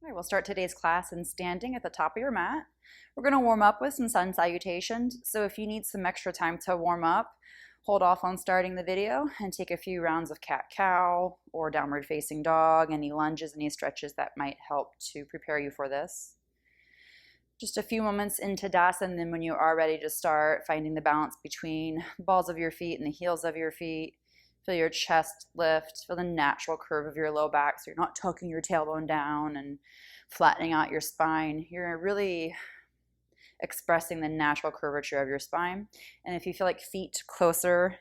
All right, we'll start today's class in standing at the top of your mat. We're going to warm up with some sun salutations. So if you need some extra time to warm up, hold off on starting the video and take a few rounds of cat-cow or downward facing dog, any lunges, any stretches that might help to prepare you for this. Just a few moments into Tadasana, and then when you are ready to start, finding the balance between the balls of your feet and the heels of your feet. Feel your chest lift, feel the natural curve of your low back so you're not tucking your tailbone down and flattening out your spine. You're really expressing the natural curvature of your spine. And if you feel like feet closer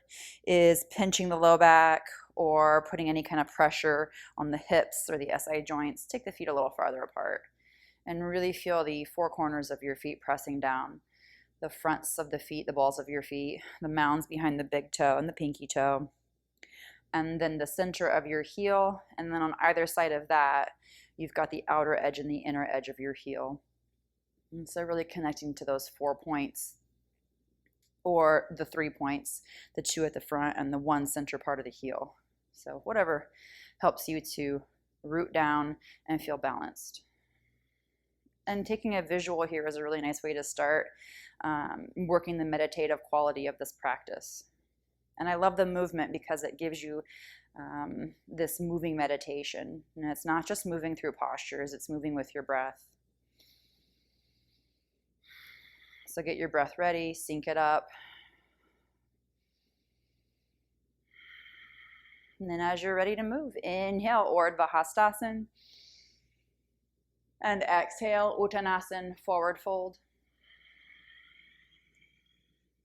is pinching the low back or putting any kind of pressure on the hips or the SI joints, take the feet a little farther apart and really feel the four corners of your feet pressing down. The fronts of the feet, the balls of your feet, the mounds behind the big toe and the pinky toe. And then the center of your heel, and then on either side of that, you've got the outer edge and the inner edge of your heel. And so really connecting to those 4 points, or the 3 points, the 2 at the front and the 1 center part of the heel. So whatever helps you to root down and feel balanced. And taking a visual here is a really nice way to start working the meditative quality of this practice. And I love the movement because it gives you this moving meditation. And it's not just moving through postures, it's moving with your breath. So get your breath ready, sync it up. And then as you're ready to move, inhale, Urdhva Hastasana. And exhale, Uttanasana, forward fold.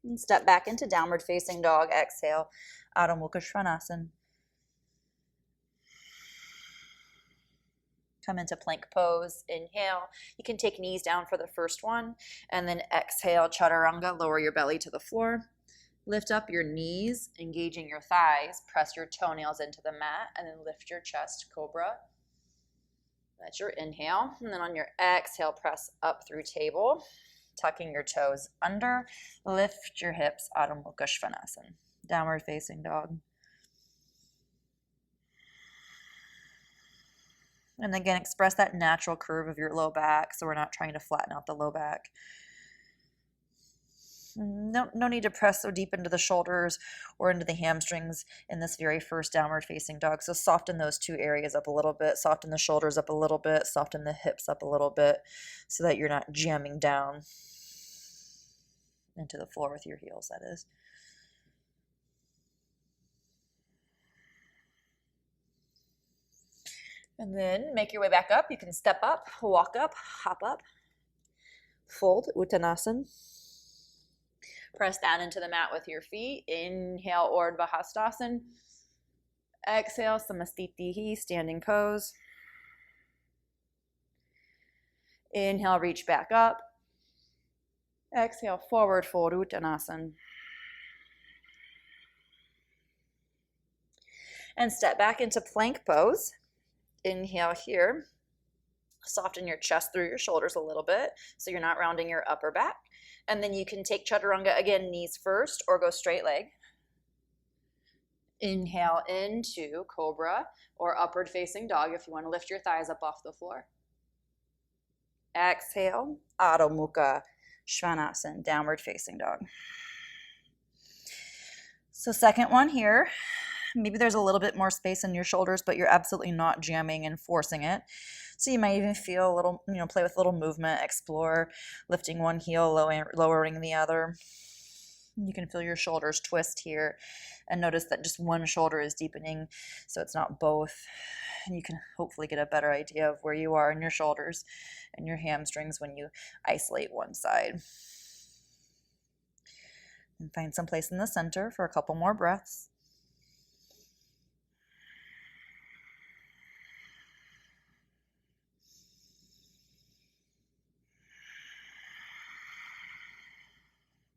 And step back into downward facing dog. Exhale, Adho Mukha Svanasana. Come into plank pose. Inhale. You can take knees down for the first one. And then exhale, Chaturanga. Lower your belly to the floor. Lift up your knees, engaging your thighs. Press your toenails into the mat. And then lift your chest, Cobra. That's your inhale. And then on your exhale, press up through table. Tucking your toes under, lift your hips, Adho Mukha Svanasana, downward facing dog. And again, express that natural curve of your low back, so we're not trying to flatten out the low back. No need to press so deep into the shoulders or into the hamstrings in this very first downward facing dog. So soften those two areas up a little bit, soften the shoulders up a little bit, soften the hips up a little bit so that you're not jamming down into the floor with your heels, that is. And then make your way back up. You can step up, walk up, hop up, fold, Uttanasana. Press down into the mat with your feet. Inhale, Urdhva Hastasana. Exhale, Samastitihi, standing pose. Inhale, reach back up. Exhale, forward fold, Uttanasana. And step back into plank pose. Inhale here. Soften your chest through your shoulders a little bit so you're not rounding your upper back. And then you can take Chaturanga again, knees first, or go straight leg. Inhale into Cobra or upward facing dog if you want to lift your thighs up off the floor. Exhale, Adho Mukha Svanasana, downward facing dog. So second one here, maybe there's a little bit more space in your shoulders, but you're absolutely not jamming and forcing it. So you might even feel a little, play with a little movement, explore, lifting one heel, lowering the other. You can feel your shoulders twist here and notice that just one shoulder is deepening, so it's not both. And you can hopefully get a better idea of where you are in your shoulders and your hamstrings when you isolate one side. And find some place in the center for a couple more breaths.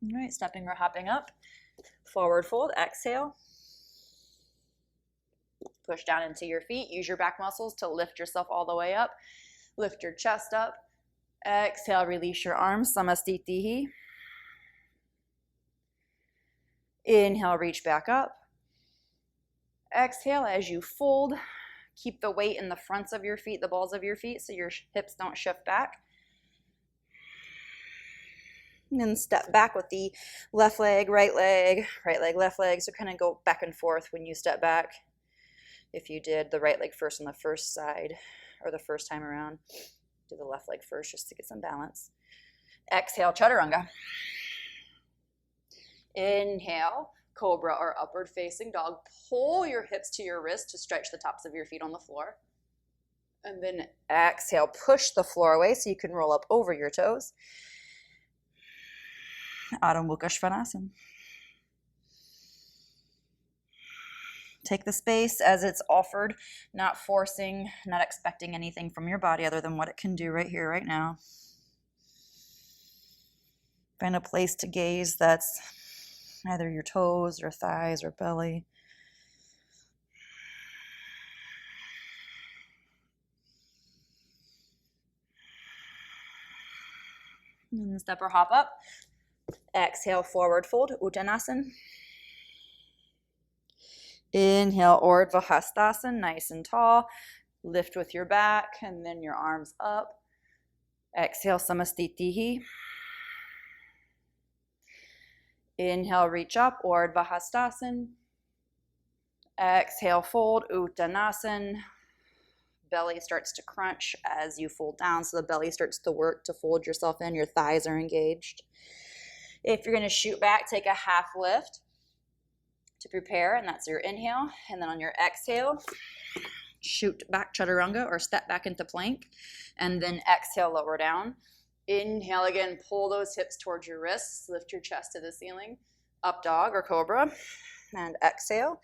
All right, stepping or hopping up. Forward fold, exhale. Push down into your feet. Use your back muscles to lift yourself all the way up. Lift your chest up. Exhale, release your arms, Samastitihi. Inhale, reach back up. Exhale as you fold Keep the weight in the fronts of your feet, the balls of your feet, so your hips don't shift back. And then step back with the left leg, right leg, left leg. So kind of go back and forth when you step back. If you did the right leg first on the first side or the first time around, do the left leg first just to get some balance. Exhale, chaturanga. Inhale, cobra or upward facing dog. Pull your hips to your wrists to stretch the tops of your feet on the floor. And then exhale, push the floor away so you can roll up over your toes. Adho Mukha Svanasana. Take the space as it's offered, not forcing, not expecting anything from your body other than what it can do right here, right now. Find a place to gaze that's either your toes or thighs or belly. And then step or hop up. Exhale, forward fold, Uttanasana. Inhale, Urdhva Hastasana, nice and tall. Lift with your back and then your arms up. Exhale, Samastitihi. Inhale, reach up, Urdhva Hastasana. Exhale, fold, Uttanasana. Belly starts to crunch as you fold down, so the belly starts to work to fold yourself in. Your thighs are engaged. If you're going to shoot back, take a half lift to prepare, and that's your inhale. And then on your exhale, shoot back chaturanga or step back into plank, and then exhale, lower down. Inhale again, pull those hips towards your wrists, lift your chest to the ceiling, up dog or cobra, and exhale,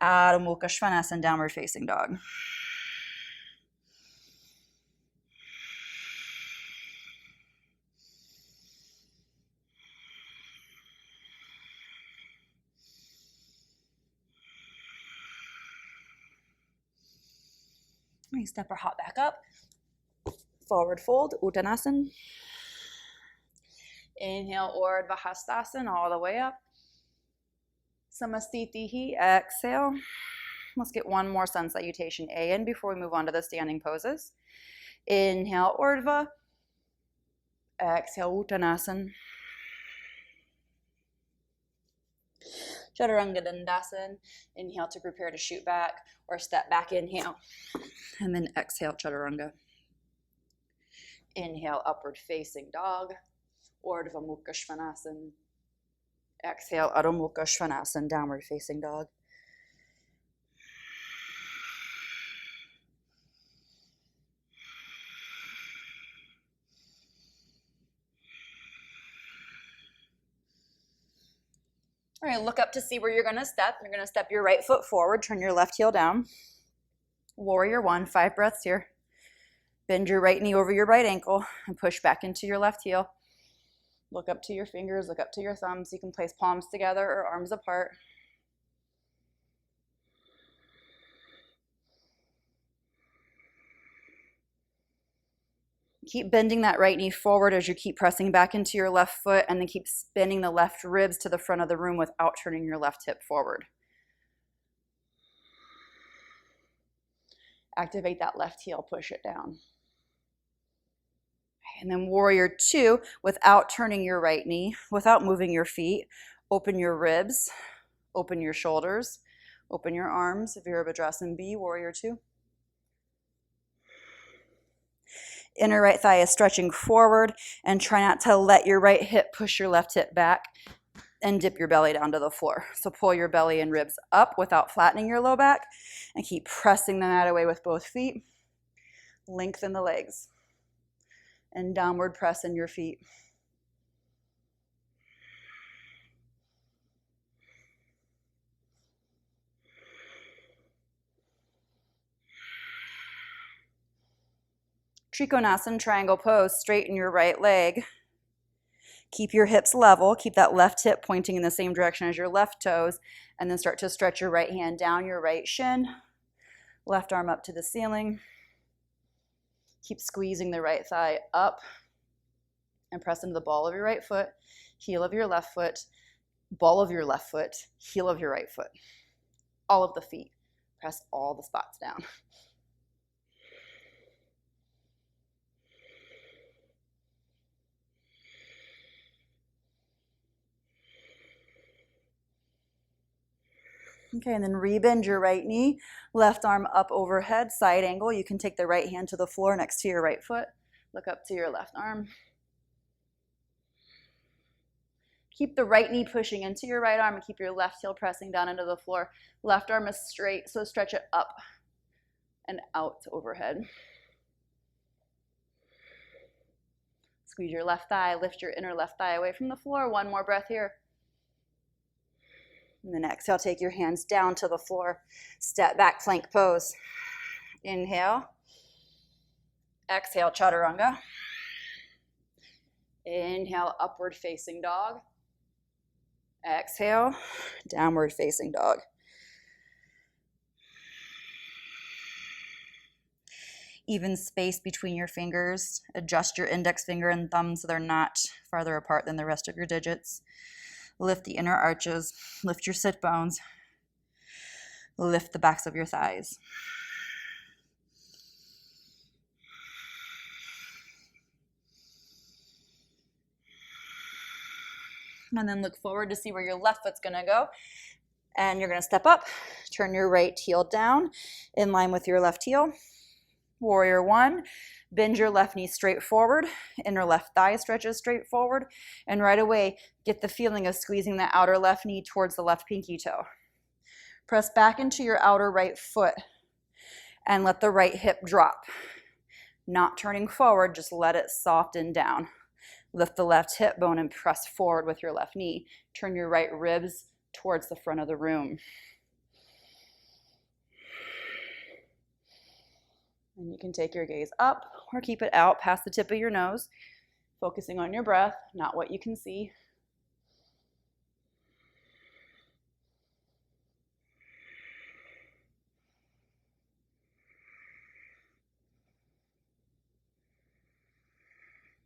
Adho Mukha Svanasana, downward facing dog. Step or hop back up. Forward fold, Uttanasana. Inhale, Urdhva Hastasana, all the way up. Samastitihi, exhale. Let's get one more sun salutation A in before we move on to the standing poses. Inhale, Urdhva. Exhale, Uttanasana. Chaturanga Dandasana. Inhale to prepare to shoot back or step back, inhale. And then exhale, chaturanga. Inhale, upward facing dog, Urdhva Mukha Svanasana. Exhale, Adho Mukha Svanasana, downward facing dog. All right, look up to see where you're going to step. You're going to step your right foot forward, turn your left heel down. Warrior one, 5 breaths here. Bend your right knee over your right ankle and push back into your left heel. Look up to your fingers, look up to your thumbs. You can place palms together or arms apart. Keep bending that right knee forward as you keep pressing back into your left foot, and then keep spinning the left ribs to the front of the room without turning your left hip forward. Activate that left heel, push it down. And then warrior two, without turning your right knee, without moving your feet, open your ribs, open your shoulders, open your arms, Virabhadrasana B, warrior two. Inner right thigh is stretching forward, and try not to let your right hip push your left hip back and dip your belly down to the floor. So pull your belly and ribs up without flattening your low back, and keep pressing the mat away with both feet. Lengthen the legs and downward press in your feet. Trikonasana, triangle pose. Straighten your right leg. Keep your hips level. Keep that left hip pointing in the same direction as your left toes. And then start to stretch your right hand down your right shin. Left arm up to the ceiling. Keep squeezing the right thigh up. And press into the ball of your right foot, heel of your left foot, ball of your left foot, heel of your right foot. All of the feet. Press all the spots down. Okay, and then rebend your right knee, left arm up overhead, side angle. You can take the right hand to the floor next to your right foot. Look up to your left arm. Keep the right knee pushing into your right arm and keep your left heel pressing down into the floor. Left arm is straight, so stretch it up and out to overhead. Squeeze your left thigh, lift your inner left thigh away from the floor. One more breath here. And then exhale, take your hands down to the floor. Step back, plank pose. Inhale. Exhale, chaturanga. Inhale, upward facing dog. Exhale, downward facing dog. Even space between your fingers. Adjust your index finger and thumb so they're not farther apart than the rest of your digits. Lift the inner arches. Lift your sit bones. Lift the backs of your thighs. And then look forward to see where your left foot's gonna go. And you're gonna step up, turn your right heel down in line with your left heel. Warrior one, bend your left knee straight forward, inner left thigh stretches straight forward, and right away, get the feeling of squeezing the outer left knee towards the left pinky toe. Press back into your outer right foot and let the right hip drop. Not turning forward, just let it soften down. Lift the left hip bone and press forward with your left knee. Turn your right ribs towards the front of the room. And you can take your gaze up or keep it out past the tip of your nose, focusing on your breath, not what you can see.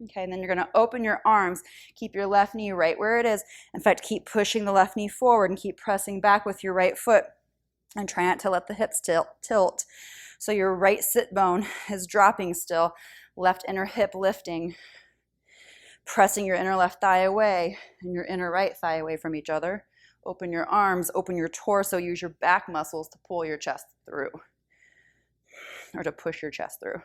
Okay, and then you're gonna open your arms. Keep your left knee right where it is. In fact, keep pushing the left knee forward and keep pressing back with your right foot. And try not to let the hips tilt. So your right sit bone is dropping still. Left inner hip lifting. Pressing your inner left thigh away and your inner right thigh away from each other. Open your arms, open your torso. Use your back muscles to pull your chest through. Or to push your chest through.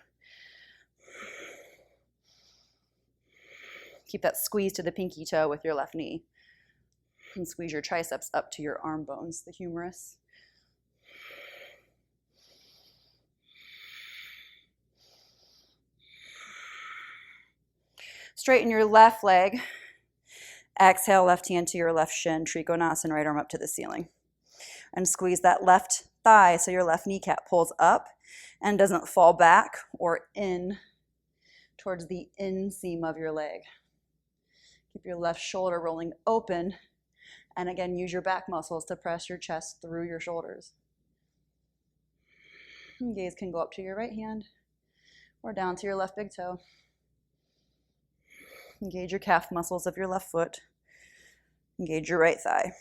Keep that squeeze to the pinky toe with your left knee. And squeeze your triceps up to your arm bones, the humerus. Straighten your left leg. Exhale, left hand to your left shin, Trikonasana, right arm up to the ceiling. And squeeze that left thigh so your left kneecap pulls up and doesn't fall back or in towards the inseam of your leg. Keep your left shoulder rolling open. And again, use your back muscles to press your chest through your shoulders. And gaze can go up to your right hand or down to your left big toe. Engage your calf muscles of your left foot. Engage your right thigh.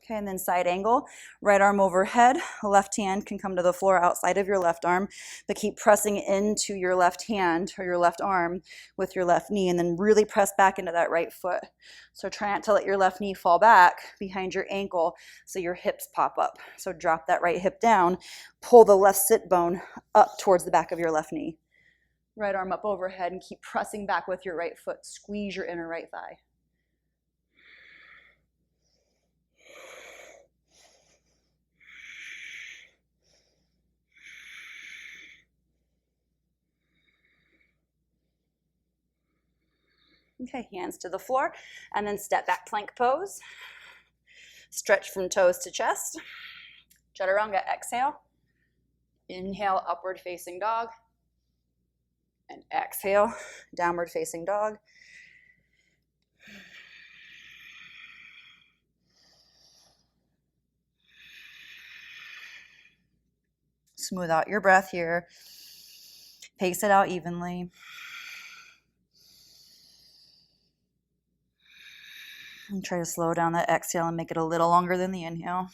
Okay, and then side angle, right arm overhead, left hand can come to the floor outside of your left arm, but keep pressing into your left hand or your left arm with your left knee and then really press back into that right foot. So try not to let your left knee fall back behind your ankle so your hips pop up. So drop that right hip down, pull the left sit bone up towards the back of your left knee. Right arm up overhead and keep pressing back with your right foot. Squeeze your inner right thigh. Okay, hands to the floor, and then step back plank pose. Stretch from toes to chest. Chaturanga, exhale. Inhale, upward facing dog. And exhale, downward facing dog. Smooth out your breath here. Pace it out evenly. And try to slow down that exhale and make it a little longer than the inhale.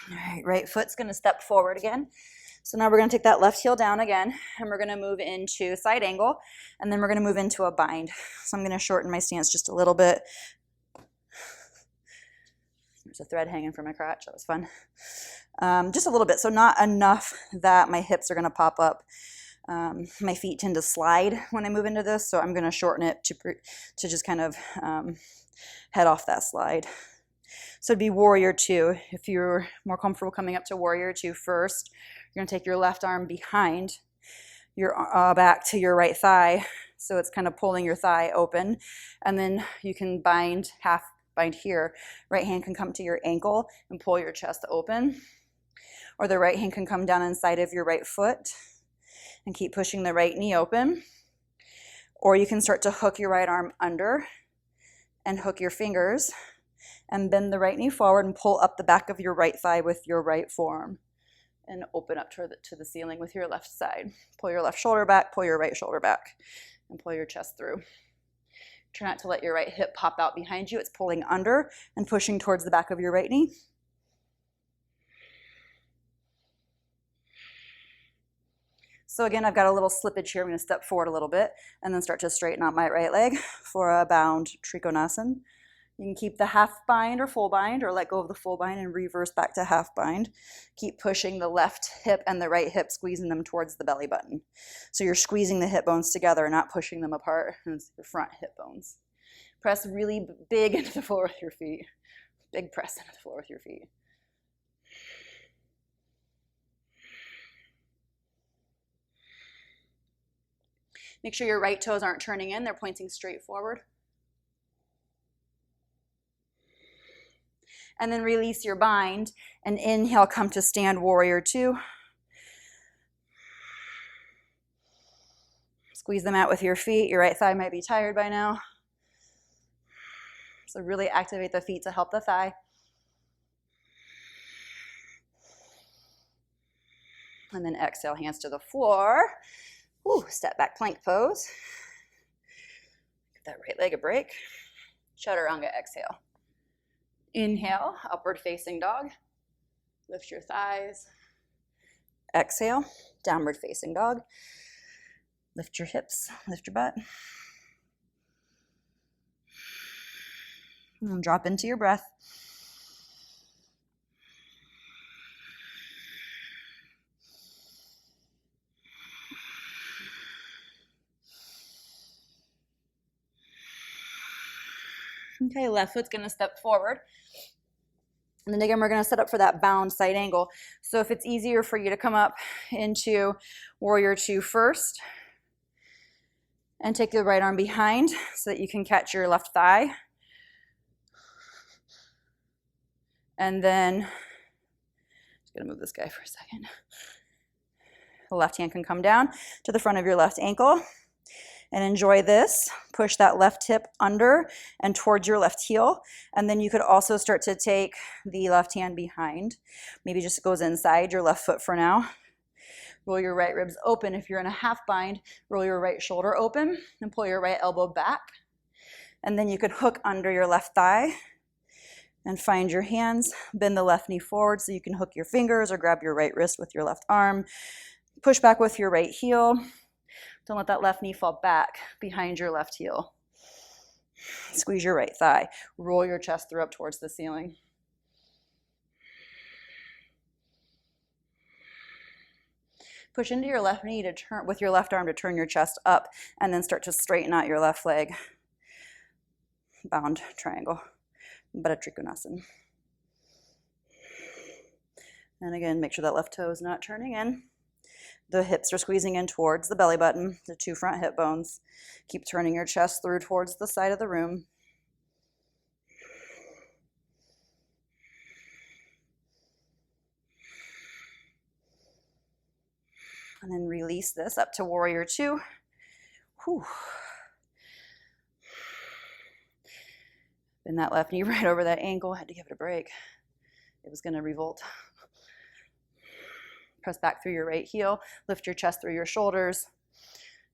All right, right foot's gonna step forward again. So now we're gonna take that left heel down again, and we're gonna move into side angle, and then we're gonna move into a bind. So I'm gonna shorten my stance just a little bit. There's a thread hanging from my crotch, that was fun. Just a little bit, so not enough that my hips are gonna pop up. My feet tend to slide when I move into this, so I'm gonna shorten it to just kind of head off that slide. So it'd be warrior two. If you're more comfortable coming up to warrior two first, you're gonna take your left arm behind your back to your right thigh. So it's kind of pulling your thigh open. And then you can bind, half bind here. Right hand can come to your ankle and pull your chest open. Or the right hand can come down inside of your right foot and keep pushing the right knee open. Or you can start to hook your right arm under and hook your fingers and bend the right knee forward and pull up the back of your right thigh with your right forearm and open up to the ceiling with your left side. Pull your left shoulder back, pull your right shoulder back, and pull your chest through. Try not to let your right hip pop out behind you. It's pulling under and pushing towards the back of your right knee. So again, I've got a little slippage here. I'm gonna step forward a little bit and then start to straighten out my right leg for a bound Trikonasana. You can keep the half bind or full bind, or let go of the full bind and reverse back to half bind. Keep pushing the left hip and the right hip, squeezing them towards the belly button. So you're squeezing the hip bones together, not pushing them apart. And it's your front hip bones. Press really big into the floor with your feet. Big press into the floor with your feet. Make sure your right toes aren't turning in, they're pointing straight forward. And then release your bind and inhale, come to stand warrior two. Squeeze them out with your feet. Your right thigh might be tired by now. So really activate the feet to help the thigh. And then exhale, hands to the floor. Woo, step back plank pose. Give that right leg a break. Chaturanga exhale. Inhale, upward facing dog. Lift your thighs. Exhale, downward facing dog. Lift your hips, lift your butt. And drop into your breath. Okay, left foot's gonna step forward. And then again, we're gonna set up for that bound side angle. So if it's easier for you to come up into warrior two first and take the right arm behind so that you can catch your left thigh. And then, just gonna move this guy for a second. The left hand can come down to the front of your left ankle. And enjoy this. Push that left hip under and towards your left heel. And then you could also start to take the left hand behind. Maybe just goes inside your left foot for now. Roll your right ribs open. If you're in a half bind, roll your right shoulder open and pull your right elbow back. And then you could hook under your left thigh and find your hands. Bend the left knee forward so you can hook your fingers or grab your right wrist with your left arm. Push back with your right heel. Don't let that left knee fall back behind your left heel. Squeeze your right thigh. Roll your chest through up towards the ceiling. Push into your left knee to turn with your left arm to turn your chest up, and then start to straighten out your left leg. Bound triangle, Baddha Trikonasana. And again, make sure that left toe is not turning in. The hips are squeezing in towards the belly button, the two front hip bones. Keep turning your chest through towards the side of the room. And then release this up to warrior two. Whew. Bend that left knee right over that ankle. Had to give it a break. It was going to revolt. Press back through your right heel, lift your chest through your shoulders.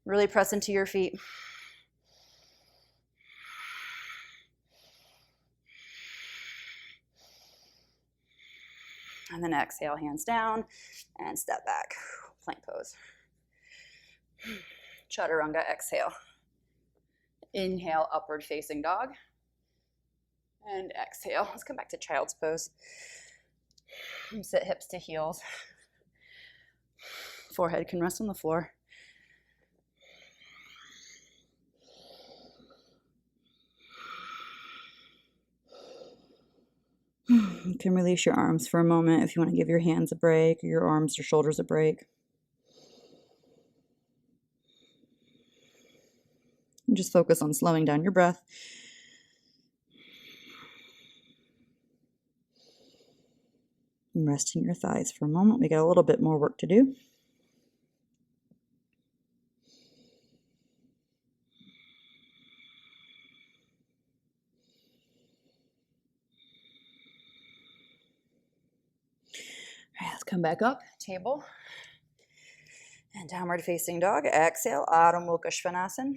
Really press into your feet. And then exhale, hands down, and step back, plank pose. Chaturanga, exhale. Inhale, upward facing dog. And exhale, let's come back to child's pose. Sit hips to heels. Forehead can rest on the floor. You can release your arms for a moment if you want to give your hands a break, or your arms or shoulders a break. And just focus on slowing down your breath. And resting your thighs for a moment. We got a little bit more work to do. All right, let's come back up, table, and downward facing dog. Exhale, Adho Mukha Svanasana.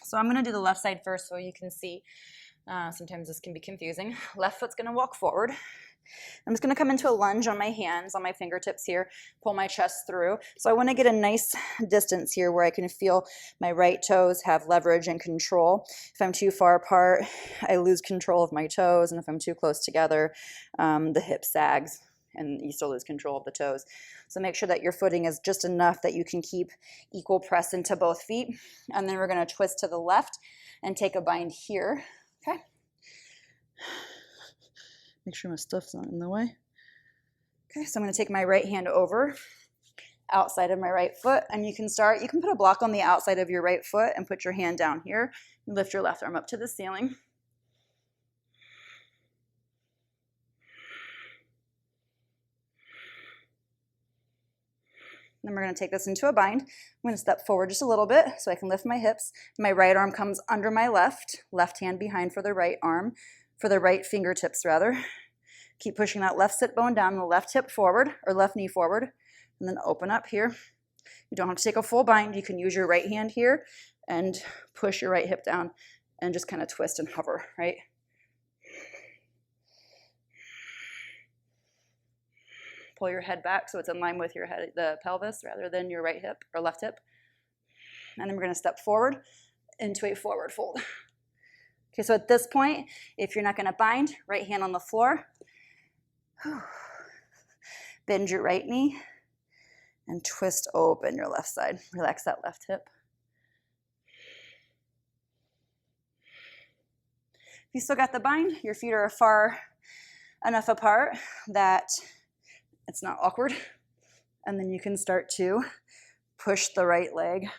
So I'm going to do the left side first so you can see. Sometimes this can be confusing. Left foot's going to walk forward. I'm just going to come into a lunge on my hands, on my fingertips here, pull my chest through. So I want to get a nice distance here where I can feel my right toes have leverage and control. If I'm too far apart, I lose control of my toes, and if I'm too close together, the hip sags and you still lose control of the toes. So make sure that your footing is just enough that you can keep equal press into both feet. And then we're going to twist to the left and take a bind here. Okay. Make sure my stuff's not in the way. Okay, so I'm going to take my right hand over outside of my right foot, and you can put a block on the outside of your right foot and put your hand down here. And lift your left arm up to the ceiling. Then we're going to take this into a bind. I'm going to step forward just a little bit so I can lift my hips. My right arm comes under my left hand behind for the right arm, for the right fingertips rather. Keep pushing that left sit bone down, the left hip forward, or left knee forward, and then open up here. You don't have to take a full bind. You can use your right hand here and push your right hip down and just kind of twist and hover, right? Pull your head back so it's in line with your head, the pelvis, rather than your right hip or left hip. And then we're going to step forward into a forward fold. Okay, so at this point, if you're not going to bind, right hand on the floor. Bend your right knee and twist open your left side. Relax that left hip. If you still got the bind, your feet are far enough apart that it's not awkward. And then you can start to push the right leg,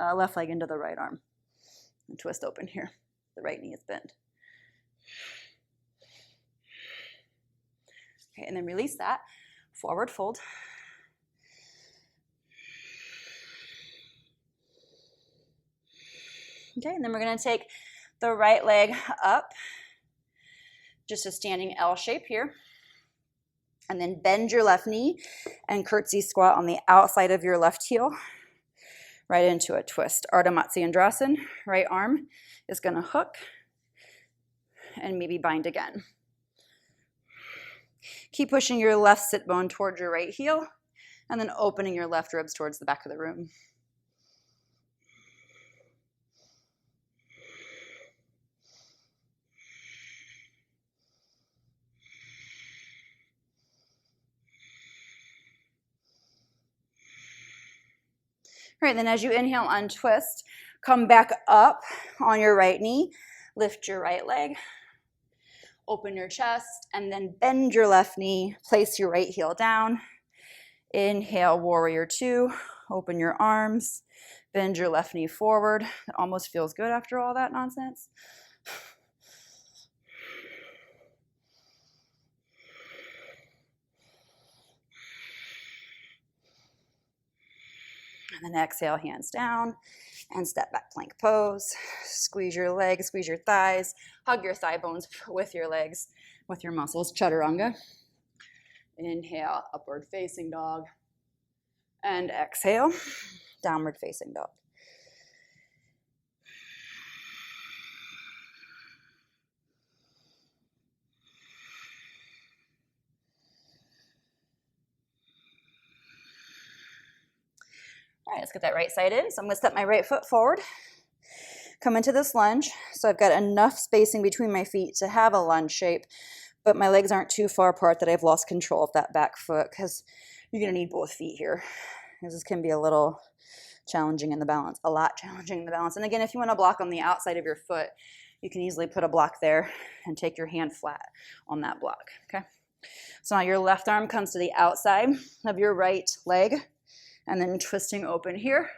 left leg into the right arm and twist open here. The right knee is bent. Okay, and then release that. Forward fold. Okay, and then we're going to take the right leg up, just a standing L shape here. And then bend your left knee and curtsy squat on the outside of your left heel, right into a twist. Ardha Matsyendrasana, right arm is going to hook and maybe bind again. Keep pushing your left sit bone towards your right heel and then opening your left ribs towards the back of the room. All right, then as you inhale, untwist, come back up on your right knee, lift your right leg, open your chest, and then bend your left knee, place your right heel down. Inhale, warrior two, open your arms, bend your left knee forward. It almost feels good after all that nonsense. And then exhale, hands down, And step back plank pose. Squeeze your legs, squeeze your thighs, hug your thigh bones with your legs, with your muscles. Chaturanga. Inhale, upward facing dog. And exhale, downward facing dog. All right, let's get that right side in. So I'm gonna step my right foot forward, come into this lunge. So I've got enough spacing between my feet to have a lunge shape, but my legs aren't too far apart that I've lost control of that back foot, because you're gonna need both feet here. This can be a little challenging in the balance, a lot challenging in the balance. And again, if you wanna block on the outside of your foot, you can easily put a block there and take your hand flat on that block, okay? So now your left arm comes to the outside of your right leg, and then twisting open here.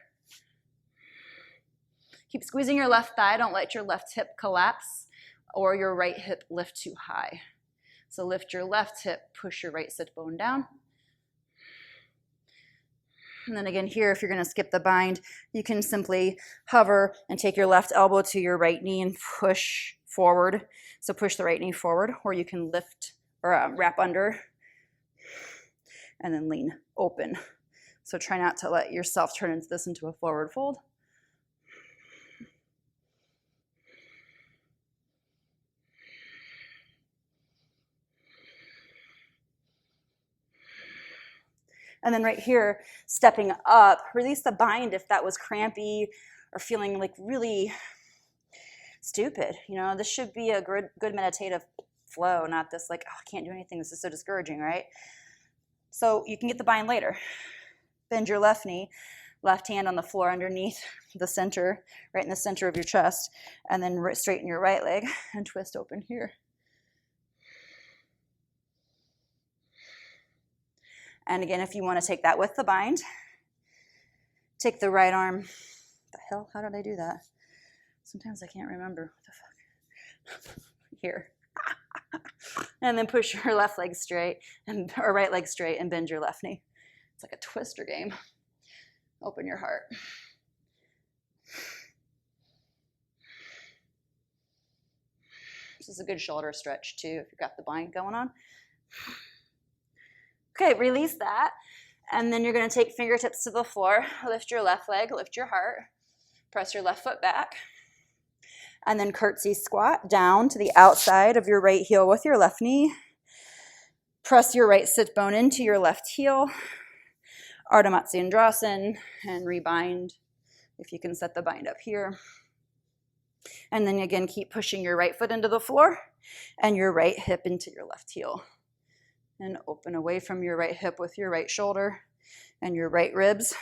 Keep squeezing your left thigh. Don't let your left hip collapse or your right hip lift too high. So lift your left hip, push your right sit bone down. And then again here, if you're gonna skip the bind, you can simply hover and take your left elbow to your right knee and push forward. So push the right knee forward, or you can lift or wrap under and then lean open. So try not to let yourself turn this into a forward fold. And then right here, stepping up, release the bind if that was crampy or feeling like really stupid. You know, this should be a good meditative flow, not this like, oh, I can't do anything, this is so discouraging, right? So you can get the bind later. Bend your left knee, left hand on the floor underneath the center, right in the center of your chest, and then straighten your right leg and twist open here. And again, if you want to take that with the bind, take the right arm. What the hell? How did I do that? Sometimes I can't remember. What the fuck? Here. And then push your left leg straight, or right leg straight, and bend your left knee. It's like a twister game. Open your heart. This is a good shoulder stretch too if you've got the bind going on. Okay, release that. And then you're gonna take fingertips to the floor, lift your left leg, lift your heart, press your left foot back, and then curtsy squat down to the outside of your right heel with your left knee. Press your right sit bone into your left heel. Ardha Matsyendrasana, and rebind if you can set the bind up here. And then again, keep pushing your right foot into the floor and your right hip into your left heel. And open away from your right hip with your right shoulder and your right ribs.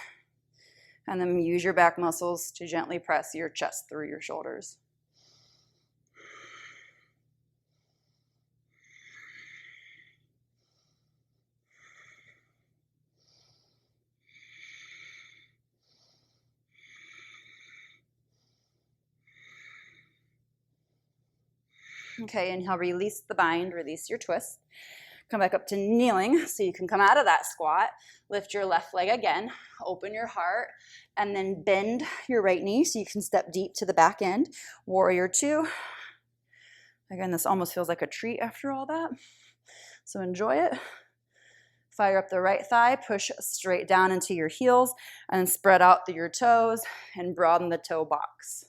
And then use your back muscles to gently press your chest through your shoulders. Okay, inhale, release the bind, release your twist. Come back up to kneeling so you can come out of that squat. Lift your left leg again, open your heart, and then bend your right knee so you can step deep to the back end. Warrior two. Again, this almost feels like a treat after all that. So enjoy it. Fire up the right thigh, push straight down into your heels, and spread out through your toes and broaden the toe box.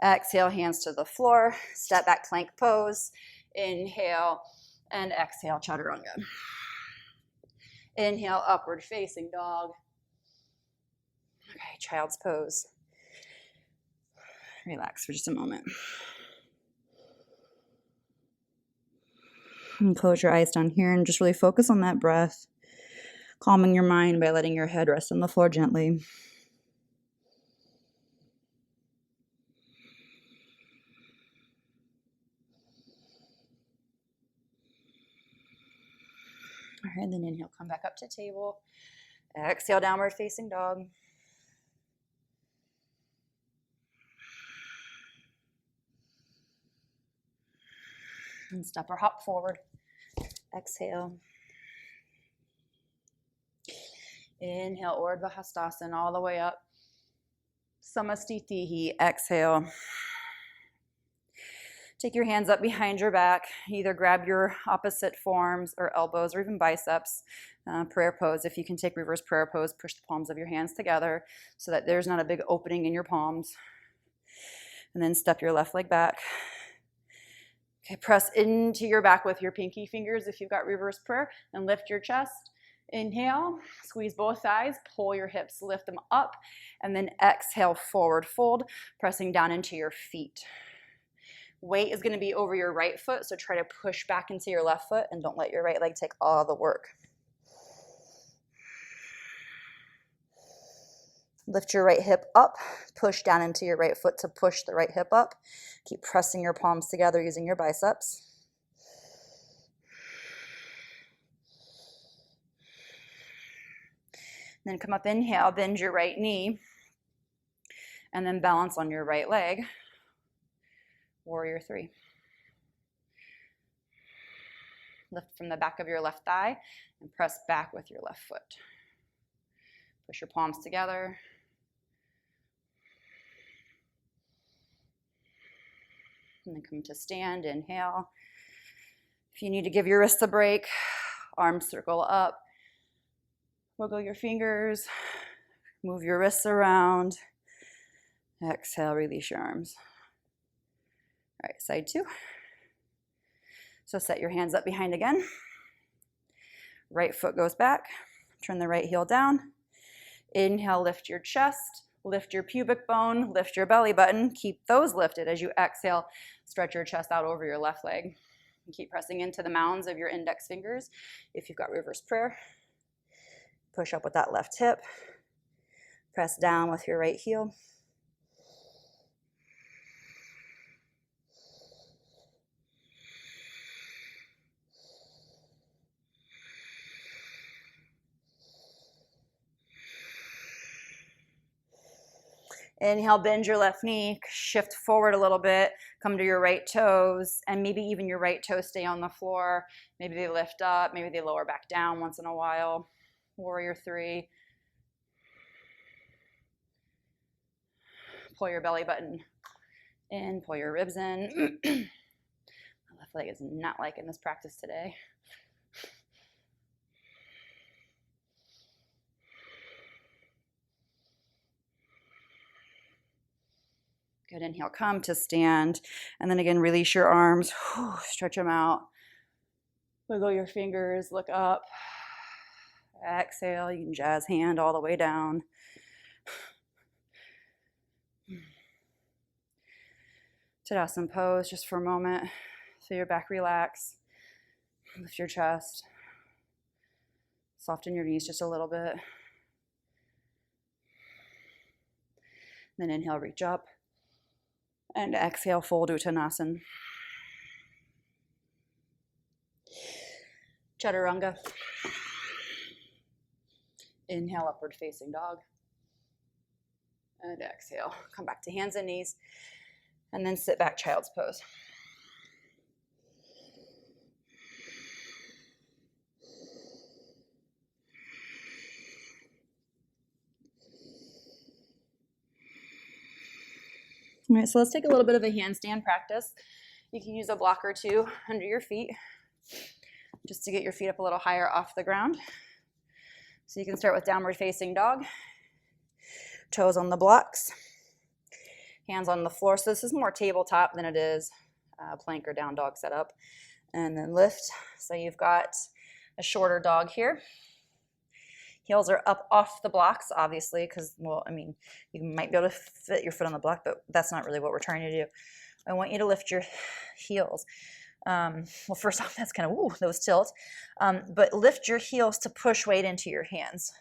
Exhale, hands to the floor, step back plank pose. Inhale and exhale, chaturanga. Inhale, upward facing dog. Okay, child's pose. Relax for just a moment. And close your eyes down here and just really focus on that breath, calming your mind by letting your head rest on the floor gently. All right, then inhale, come back up to table. Exhale, downward facing dog. And step or hop forward. Exhale. Inhale, Urdhva Hastasana all the way up. Samastitihi. Exhale. Take your hands up behind your back. Either grab your opposite forearms or elbows or even biceps. Prayer pose. If you can take reverse prayer pose, push the palms of your hands together so that there's not a big opening in your palms. And then step your left leg back. Okay, press into your back with your pinky fingers if you've got reverse prayer, and lift your chest. Inhale, squeeze both thighs, pull your hips, lift them up, and then exhale, forward fold, pressing down into your feet. Weight is going to be over your right foot, so try to push back into your left foot and don't let your right leg take all the work. Lift your right hip up, push down into your right foot to push the right hip up. Keep pressing your palms together using your biceps. Then come up, inhale, bend your right knee, and then balance on your right leg. Warrior three. Lift from the back of your left thigh and press back with your left foot. Push your palms together. And then come to stand, inhale. If you need to give your wrists a break, arms circle up. Wiggle your fingers. Move your wrists around. Exhale, release your arms. All right, side two. So set your hands up behind again. Right foot goes back. Turn the right heel down. Inhale, lift your chest, lift your pubic bone, lift your belly button. Keep those lifted as you exhale. Stretch your chest out over your left leg. And keep pressing into the mounds of your index fingers. If you've got reverse prayer, push up with that left hip. Press down with your right heel. Inhale, bend your left knee, shift forward a little bit, come to your right toes, and maybe even your right toes stay on the floor. Maybe they lift up, maybe they lower back down once in a while. Warrior three. Pull your belly button in, pull your ribs in. My left leg is not liking this practice today. Good, inhale, come to stand. And then again, release your arms, stretch them out. Wiggle your fingers, look up. Exhale, you can jazz hand all the way down. Tadasana pose just for a moment. Feel your back relax. Lift your chest. Soften your knees just a little bit. Then inhale, reach up. And exhale, fold Uttanasana. Chaturanga. Inhale, upward facing dog. And exhale, come back to hands and knees. And then sit back, child's pose. All right, so let's take a little bit of a handstand practice. You can use a block or two under your feet just to get your feet up a little higher off the ground. So you can start with downward facing dog, toes on the blocks, hands on the floor. So this is more tabletop than it is plank or down dog setup. And then lift. So you've got a shorter dog here. Heels are up off the blocks, obviously, because, well, I mean, you might be able to fit your foot on the block, but that's not really what we're trying to do. I want you to lift your heels. Well, first off, that's kind of, ooh, those tilt. But lift your heels to push weight into your hands.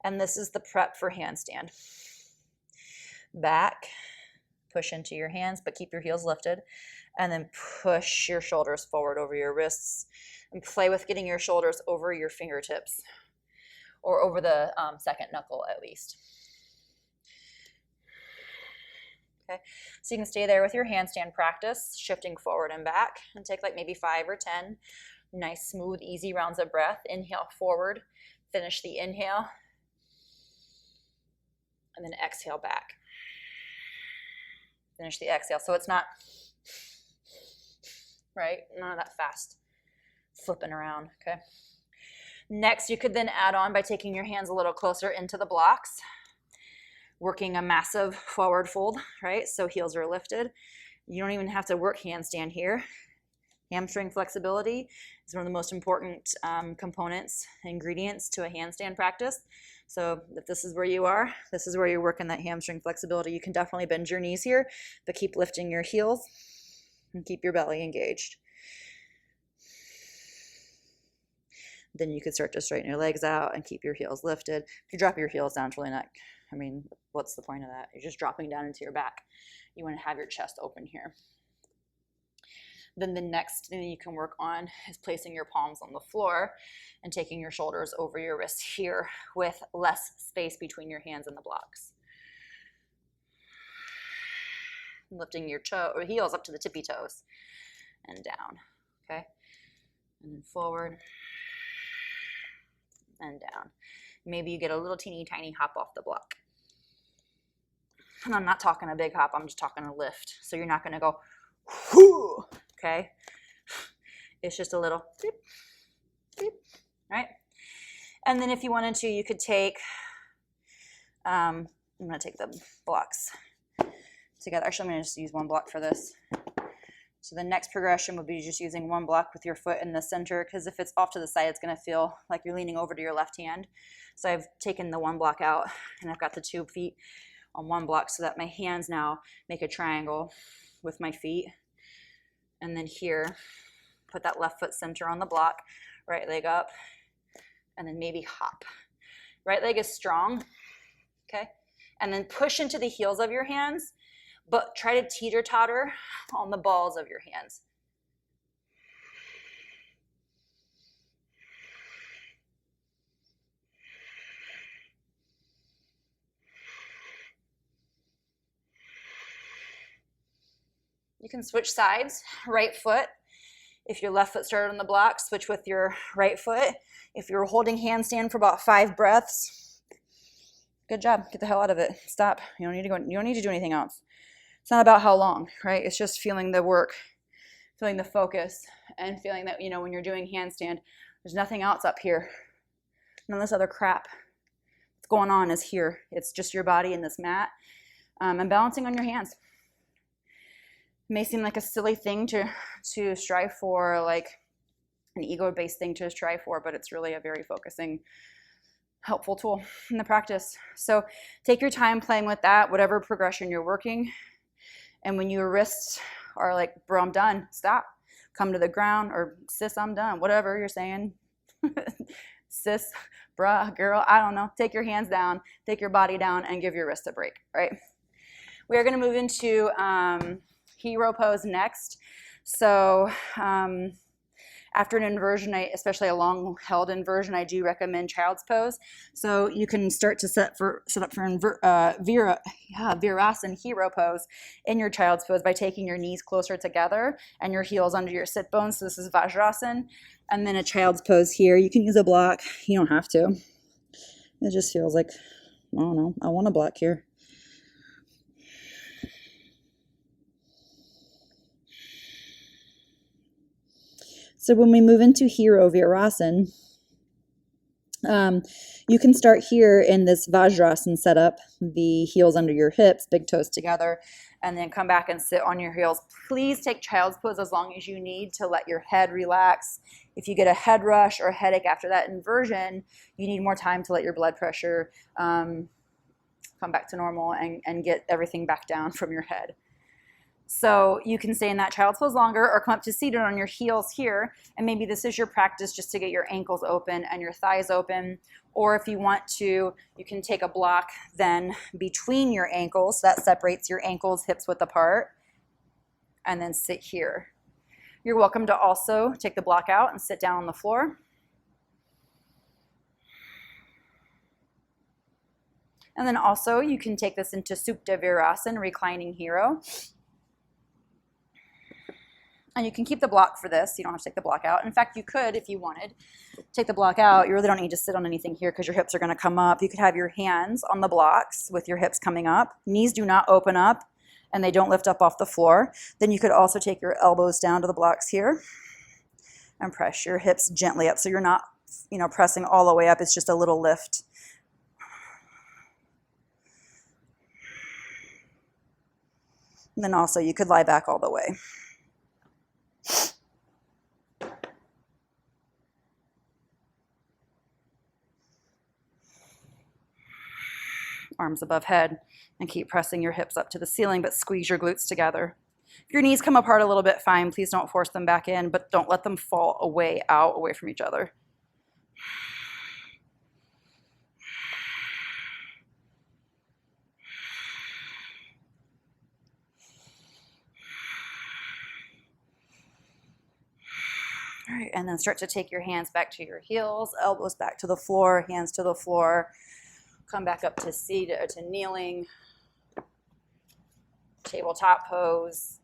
And this is the prep for handstand. Back, push into your hands, but keep your heels lifted. And then push your shoulders forward over your wrists. And play with getting your shoulders over your fingertips. Or over the second knuckle at least. Okay, so you can stay there with your handstand practice, shifting forward and back, and take like maybe 5 or 10 Nice, smooth, easy rounds of breath. Inhale forward, finish the inhale, and then exhale back. Finish the exhale. So it's not, right? None of that fast flipping around, okay? Next, you could then add on by taking your hands a little closer into the blocks, working a massive forward fold, right? So heels are lifted. You don't even have to work handstand here. Hamstring flexibility is one of the most important components, ingredients to a handstand practice. So if this is where you are, this is where you're working that hamstring flexibility. You can definitely bend your knees here, but keep lifting your heels and keep your belly engaged. Then you could start to straighten your legs out and keep your heels lifted. If you drop your heels down, it's really not, I mean, what's the point of that? You're just dropping down into your back. You want to have your chest open here. Then the next thing you can work on is placing your palms on the floor and taking your shoulders over your wrists here with less space between your hands and the blocks. Lifting your heels up to the tippy toes and down, okay? And then forward and down. Maybe you get a little teeny tiny hop off the block. And I'm not talking a big hop, I'm just talking a lift. So you're not gonna go, whoo, okay? It's just a little beep, beep, right? And then if you wanted to, you could take, I'm gonna take the blocks together. Actually, I'm gonna just use one block for this. So the next progression would be just using one block with your foot in the center, because if it's off to the side, it's gonna feel like you're leaning over to your left hand. So I've taken the one block out and I've got the 2 feet on one block so that my hands now make a triangle with my feet. And then here, put that left foot center on the block, right leg up, and then maybe hop. Right leg is strong, okay? And then push into the heels of your hands, but try to teeter-totter on the balls of your hands. You can switch sides, right foot. If your left foot started on the block, switch with your right foot. If you're holding handstand for about 5 breaths, good job, get the hell out of it. Stop, you don't need to go, you don't need to do anything else. It's not about how long, right? It's just feeling the work, feeling the focus, and feeling that, you know, when you're doing handstand, there's nothing else up here. None of this other crap that's going on is here. It's just your body and this mat, and balancing on your hands. It may seem like a silly thing to strive for, like an ego-based thing to strive for, but it's really a very focusing, helpful tool in the practice. So take your time playing with that, whatever progression you're working. And when your wrists are like, bro, I'm done, stop. Come to the ground, or sis, I'm done, whatever you're saying. Sis, bruh, girl, I don't know. Take your hands down, take your body down, and give your wrist a break, right? We are gonna move into hero pose next. So after an inversion, especially a long held inversion, I do recommend child's pose. So you can start to set up for Virasana hero pose in your child's pose by taking your knees closer together and your heels under your sit bones. So this is Vajrasana. And then a child's pose here. You can use a block. You don't have to. It just feels like, I don't know, I want a block here. So when we move into Hero Virasana, you can start here in this Vajrasana setup, the heels under your hips, big toes together, and then come back and sit on your heels. Please take child's pose as long as you need to let your head relax. If you get a head rush or a headache after that inversion, you need more time to let your blood pressure come back to normal and get everything back down from your head. So you can stay in that child's pose longer or come up to seated on your heels here. And maybe this is your practice just to get your ankles open and your thighs open. Or if you want to, you can take a block then between your ankles. That separates your ankles, hips width apart. And then sit here. You're welcome to also take the block out and sit down on the floor. And then also you can take this into Supta Virasana, reclining hero. And you can keep the block for this. You don't have to take the block out. In fact, you could, if you wanted, take the block out. You really don't need to sit on anything here because your hips are going to come up. You could have your hands on the blocks with your hips coming up. Knees do not open up and they don't lift up off the floor. Then you could also take your elbows down to the blocks here and press your hips gently up. So you're not, pressing all the way up. It's just a little lift. And then also you could lie back all the way. Arms above head, and keep pressing your hips up to the ceiling, but squeeze your glutes together. If your knees come apart a little bit, fine. Please don't force them back in, but don't let them fall away from each other. All right, and then start to take your hands back to your heels, elbows back to the floor, hands to the floor. Come back up to seated, to kneeling, tabletop pose,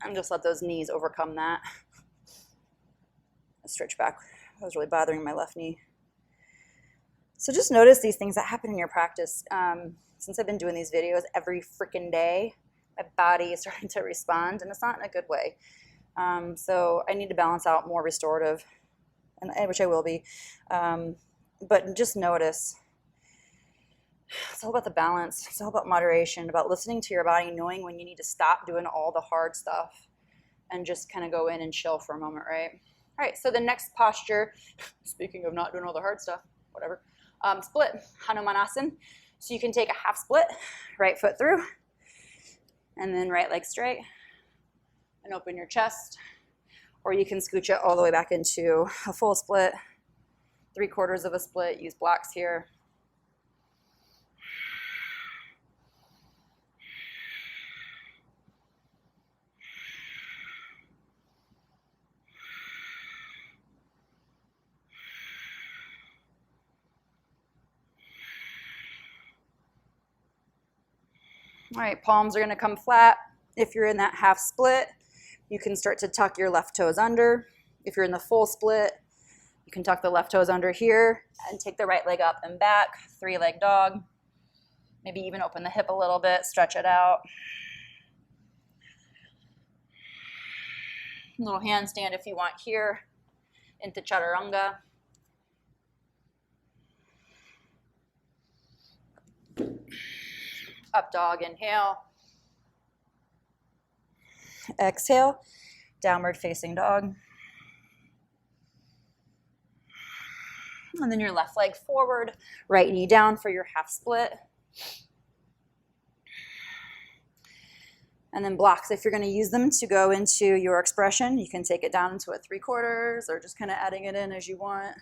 and just let those knees overcome that. Stretch back. That was really bothering my left knee. So just notice these things that happen in your practice. Since I've been doing these videos every freaking day, my body is starting to respond, and it's not in a good way. So I need to balance out more restorative, and which I will be. But just notice. It's all about the balance. It's all about moderation, about listening to your body, knowing when you need to stop doing all the hard stuff and just kind of go in and chill for a moment, right? All right, so the next posture, speaking of not doing all the hard stuff, whatever, split, Hanumanasana. So you can take a half split, right foot through, and then right leg straight, and open your chest. Or you can scooch it all the way back into a full split, 3/4 of a split, use blocks here. All right, palms are going to come flat. If you're in that half split, you can start to tuck your left toes under. If you're in the full split, you can tuck the left toes under here and take the right leg up and back, 3-leg dog. Maybe even open the hip a little bit, stretch it out. Little handstand if you want here into chaturanga. Up dog, inhale. Exhale, downward facing dog. And then your left leg forward, right knee down for your half split. And then blocks, if you're going to use them to go into your expression, you can take it down into a 3/4 or just kind of adding it in as you want.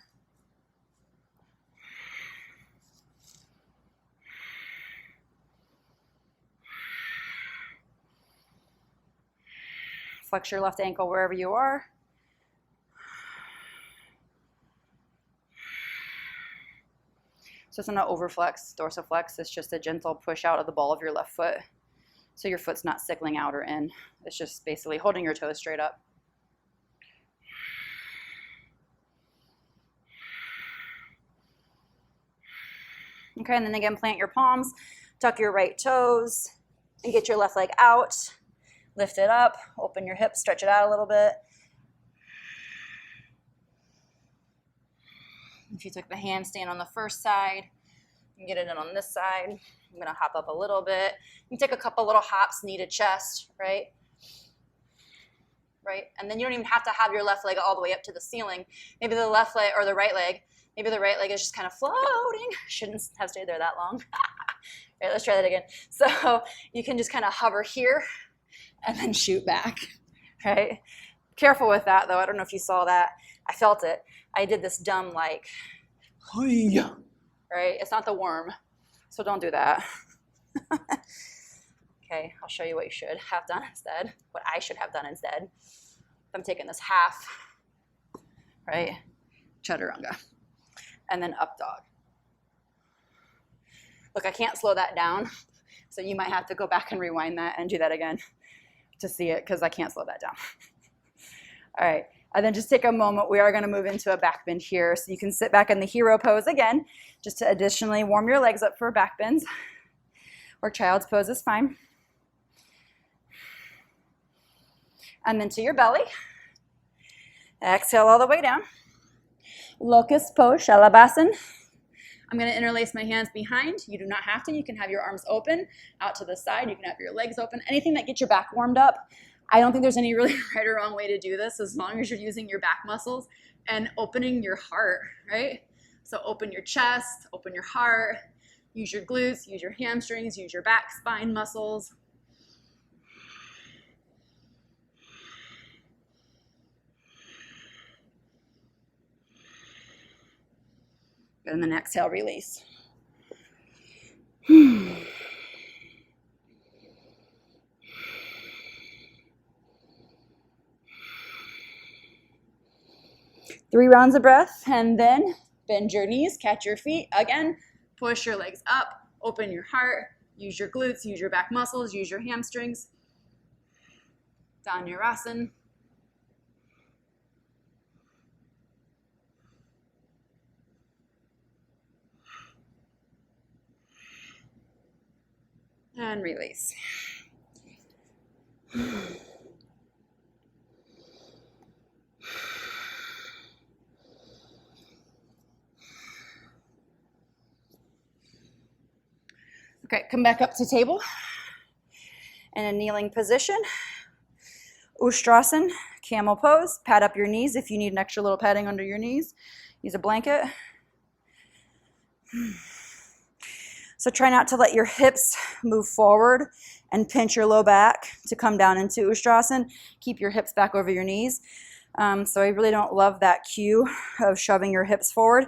Flex your left ankle wherever you are. So it's not an overflex, dorsiflex. It's just a gentle push out of the ball of your left foot. So your foot's not sickling out or in. It's just basically holding your toes straight up. Okay, and then again, plant your palms, tuck your right toes, and get your left leg out. Lift it up, open your hips, stretch it out a little bit. If you took the handstand on the first side, you can get it in on this side. I'm gonna hop up a little bit. You can take a couple little hops, knee to chest, right? Right, and then you don't even have to have your left leg all the way up to the ceiling. Maybe the left leg or the right leg, maybe the right leg is just kind of floating. Shouldn't have stayed there that long. Right, let's try that again. So you can just kind of hover here and then shoot back, right? Careful with that though. I don't know if you saw that. I felt it. I did this dumb like, right? It's not the worm, so don't do that. Okay, I'll show you what you should have done instead, what I should have done instead. I'm taking this half, right? Chaturanga, and then up dog. Look, I can't slow that down, so you might have to go back and rewind that and do that again. to see it because I can't slow that down. All right, and then just take a moment. We are going to move into a back bend here. So you can sit back in the hero pose again, just to additionally warm your legs up for back bends, or child's pose is fine. And then to your belly. Exhale all the way down. Locust pose, Shalabhasana. I'm going to interlace my hands behind. You do not have to. You can have your arms open out to the side. You can have your legs open. Anything that gets your back warmed up. I don't think there's any really right or wrong way to do this as long as you're using your back muscles and opening your heart, right? So open your chest, open your heart, use your glutes, use your hamstrings, use your back spine muscles. And then exhale, release. Three rounds of breath, and then bend your knees, catch your feet. Again, push your legs up, open your heart, use your glutes, use your back muscles, use your hamstrings. Dhanurasana. And release. Okay, come back up to table in a kneeling position. Ustrasana, camel pose. Pad up your knees if you need an extra little padding under your knees. Use a blanket. So try not to let your hips move forward and pinch your low back to come down into Ustrasana. Keep your hips back over your knees. So I really don't love that cue of shoving your hips forward.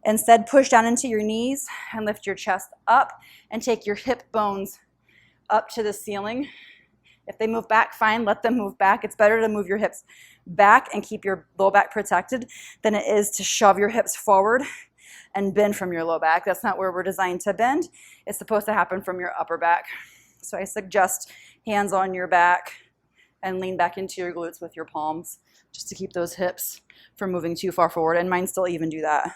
Instead, push down into your knees and lift your chest up and take your hip bones up to the ceiling. If they move back, fine, let them move back. It's better to move your hips back and keep your low back protected than it is to shove your hips forward and bend from your low back. That's not where we're designed to bend. It's supposed to happen from your upper back. So I suggest hands on your back and lean back into your glutes with your palms just to keep those hips from moving too far forward, and mine still even do that.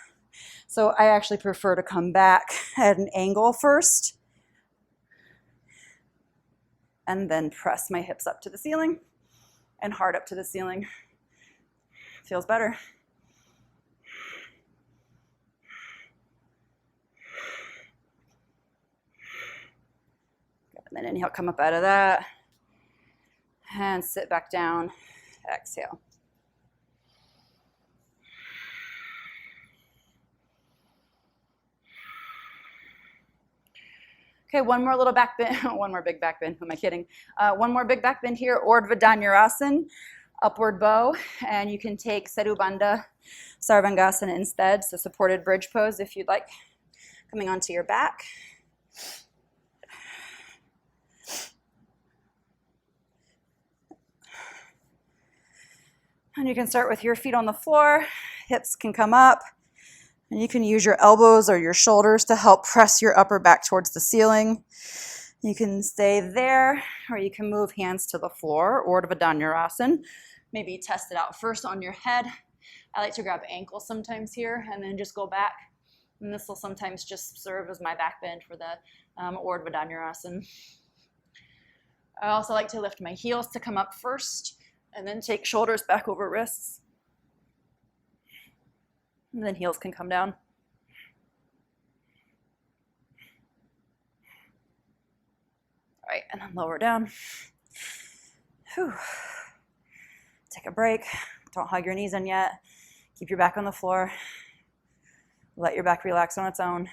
So I actually prefer to come back at an angle first and then press my hips up to the ceiling and heart up to the ceiling. Feels better. And then inhale, come up out of that and sit back down. Exhale. Okay, one more little back bend, one more big back bend, who am I kidding? One more big back bend here, Urdhva Dhanurasana, upward bow, and you can take Setu Bandha Sarvangasana instead, so supported bridge pose if you'd like, coming onto your back. And you can start with your feet on the floor, hips can come up, and you can use your elbows or your shoulders to help press your upper back towards the ceiling. You can stay there, or you can move hands to the floor, Urdhva Dhanurasana. Maybe test it out first on your head. I like to grab ankles sometimes here, and then just go back. And this will sometimes just serve as my back bend for the Urdhva Dhanurasana. I also like to lift my heels to come up first, and then take shoulders back over wrists. And then heels can come down. All right, and then lower down. Whew. Take a break. Don't hug your knees in yet. Keep your back on the floor. Let your back relax on its own.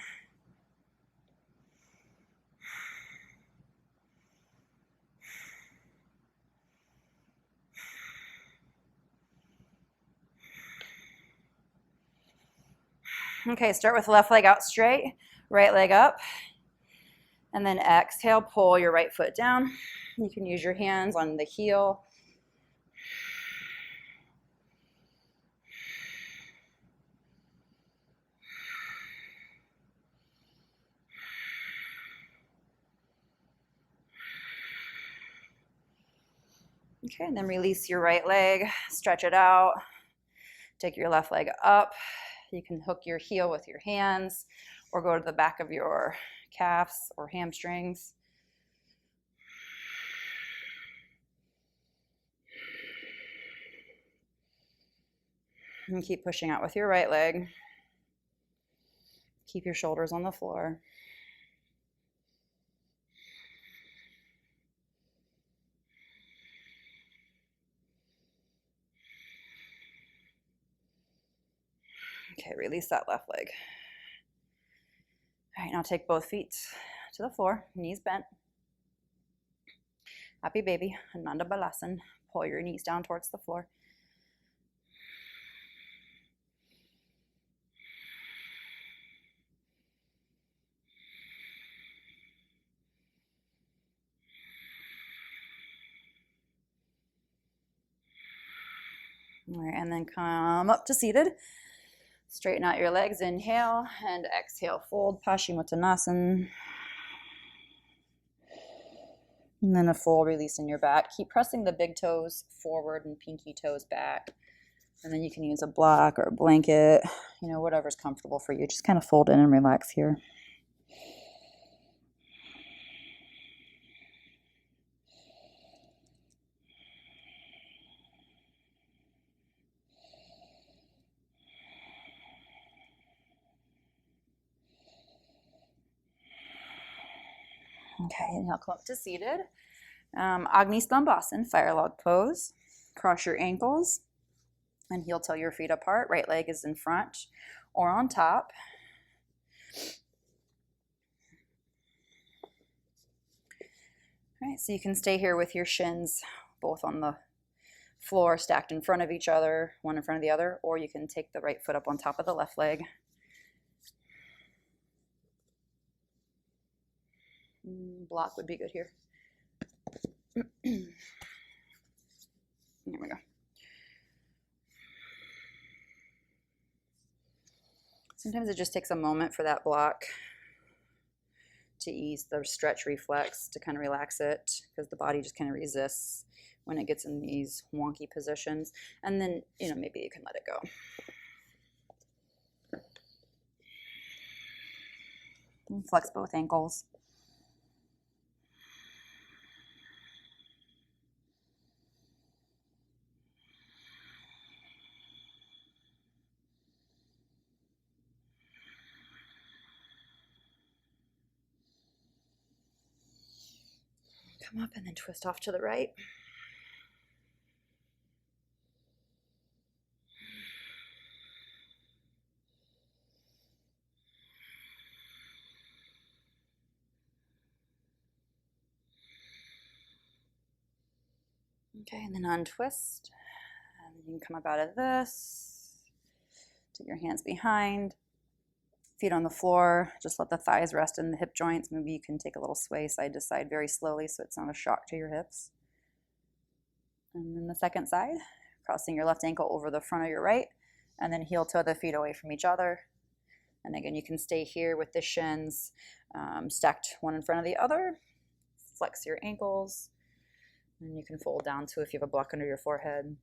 Okay, start with left leg out straight, right leg up, and then exhale, pull your right foot down. You can use your hands on the heel. Okay, and then release your right leg, stretch it out. Take your left leg up. You can hook your heel with your hands or go to the back of your calves or hamstrings. And keep pushing out with your right leg. Keep your shoulders on the floor. Okay, release that left leg. All right, now take both feet to the floor, knees bent. Happy baby, Ananda Balasana. Pull your knees down towards the floor. All right, and then come up to seated. Straighten out your legs, inhale, and exhale, fold, Paschimottanasana. And then a full release in your back. Keep pressing the big toes forward and pinky toes back. And then you can use a block or a blanket, whatever's comfortable for you. Just kind of fold in and relax here. Okay, inhale, come up to seated. Agni Stambhasana, fire log pose. Cross your ankles and heel toe your feet apart. Right leg is in front or on top. All right, so you can stay here with your shins both on the floor, stacked in front of each other, one in front of the other, or you can take the right foot up on top of the left leg. Block would be good here. There we go. Sometimes it just takes a moment for that block to ease the stretch reflex, to kind of relax it, because the body just kind of resists when it gets in these wonky positions. And then, maybe you can let it go. And flex both ankles. Come up and then twist off to the right. Okay, and then untwist. And then you can come up out of this. Take your hands behind. Feet on the floor. Just let the thighs rest in the hip joints. Maybe you can take a little sway side to side very slowly so it's not a shock to your hips. And then the second side, crossing your left ankle over the front of your right, and then heel toe the feet away from each other. And again, you can stay here with the shins stacked one in front of the other. Flex your ankles. And you can fold down too if you have a block under your forehead,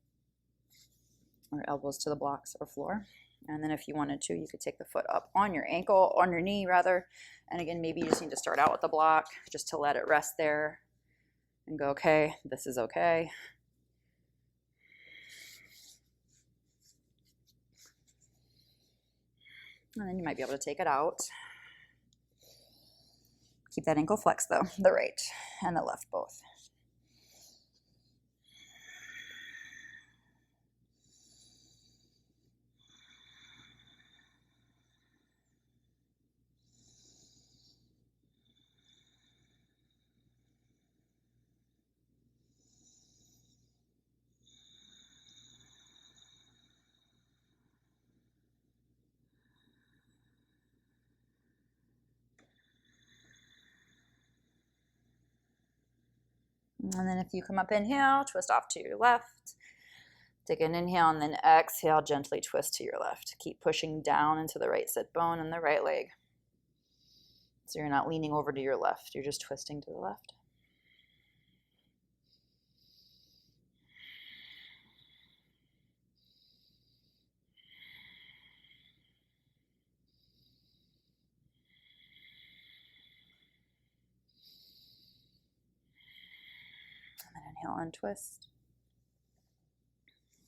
or elbows to the blocks or floor. And then if you wanted to, you could take the foot up on your ankle, on your knee rather. And again, maybe you just need to start out with the block just to let it rest there and go, okay, this is okay. And then you might be able to take it out. Keep that ankle flexed though, the right and the left both. And then if you come up, inhale, twist off to your left. Take an inhale and then exhale, gently twist to your left. Keep pushing down into the right sit bone and the right leg. So you're not leaning over to your left, you're just twisting to the left. And then inhale and twist.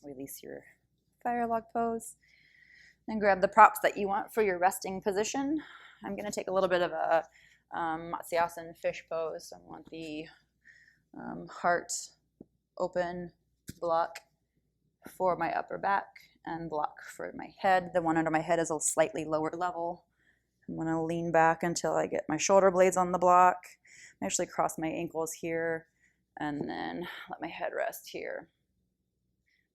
Release your fire log pose. And grab the props that you want for your resting position. I'm going to take a little bit of a Matsyasan fish pose. So I want the heart open block for my upper back and block for my head. The one under my head is a slightly lower level. I'm going to lean back until I get my shoulder blades on the block. I actually cross my ankles here and then let my head rest here.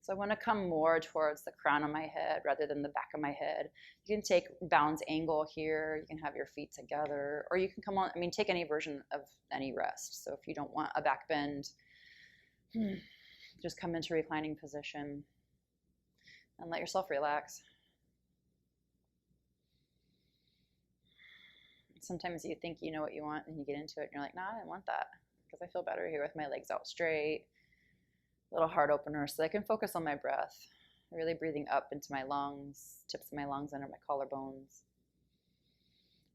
So I want to come more towards the crown of my head rather than the back of my head. You can take balance angle here. You can have your feet together, or you can come on, take any version of any rest. So if you don't want a back bend, just come into reclining position and let yourself relax. Sometimes you think you know what you want and you get into it and you're like, nah, I didn't want that because I feel better here with my legs out straight. Little heart opener so I can focus on my breath, really breathing up into my lungs, tips of my lungs under my collarbones.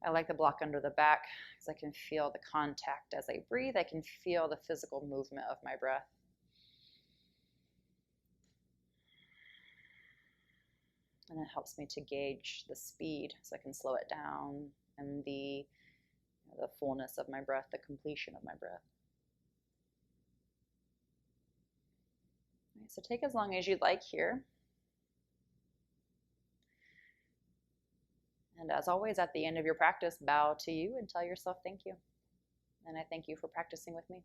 I like the block under the back because I can feel the contact as I breathe. I can feel the physical movement of my breath. And it helps me to gauge the speed so I can slow it down and the fullness of my breath, the completion of my breath. So take as long as you'd like here. And as always, at the end of your practice, bow to you and tell yourself thank you. And I thank you for practicing with me.